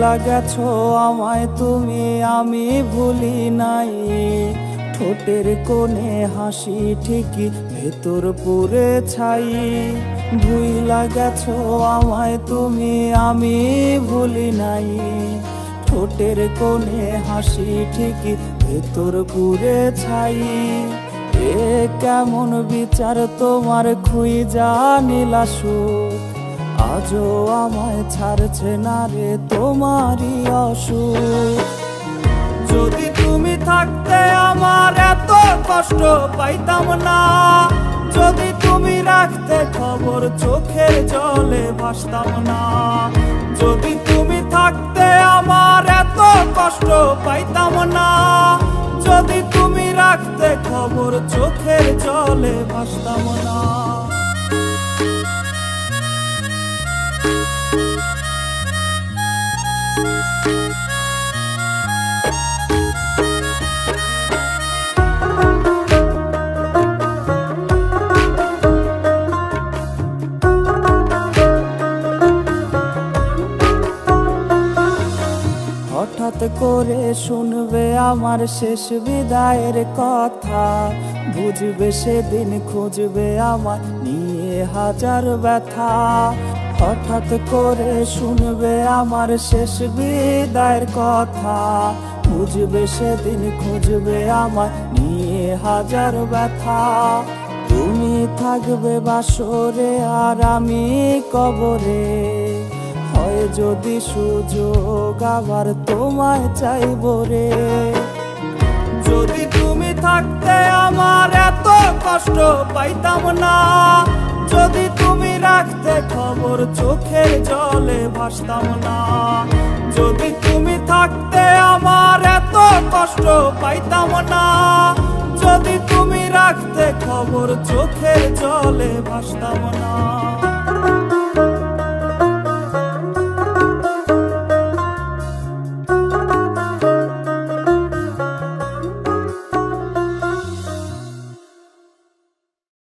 ভুইলা গেছো আমায় তুমি, আমি ভুলি নাই। ঠোঁটের কোণে হাসি ঠিকই ভেতর পুরে ছাই। ভুইলা গেছো আমায় তুমি, আমি ভুলি নাই। ঠোঁটের কোণে হাসি ঠিকই ভেতর পুরে ছাই। এ কেমন বিচার তোমার খুঁজা নিলা সুখ, আজও আমায় ছাড়ছে না রে তোমারই অসুখ। যদি তুমি থাকতে আমার এত কষ্ট পাইতাম না, যদি তুমি রাখতে খবর চোখের জলে ভাসতাম না। যদি তুমি থাকতে আমার এত কষ্ট পাইতাম না, যদি তুমি রাখতে খবর চোখের জলে ভাসতাম না। হঠাৎ করে শুনবে আমার শেষ বিদায়ের কথা, বুঝবে সেদিন খুঁজবে আমার নিয়ে হাজার ব্যথা। হঠাৎ করে শুনবে আমার শেষ বিদায়ের কথা, বুঝবে সেদিন খুঁজবে আমার নিয়ে হাজার ব্যথা। তুমি থাকবে বাসরে আর আমি কবরে, হয় যদি সুযোগ আবার তোমায় চাইব রে। যদি তুমি থাকতে আমার এত কষ্ট পাইতাম না, যদি তুমি রাখতে খবর চোখের জলে ভাসতাম না। যদি তুমি থাকতে আমার এত কষ্ট পাইতাম না, যদি তুমি রাখতে খবর চোখের জলে ভাসতাম না।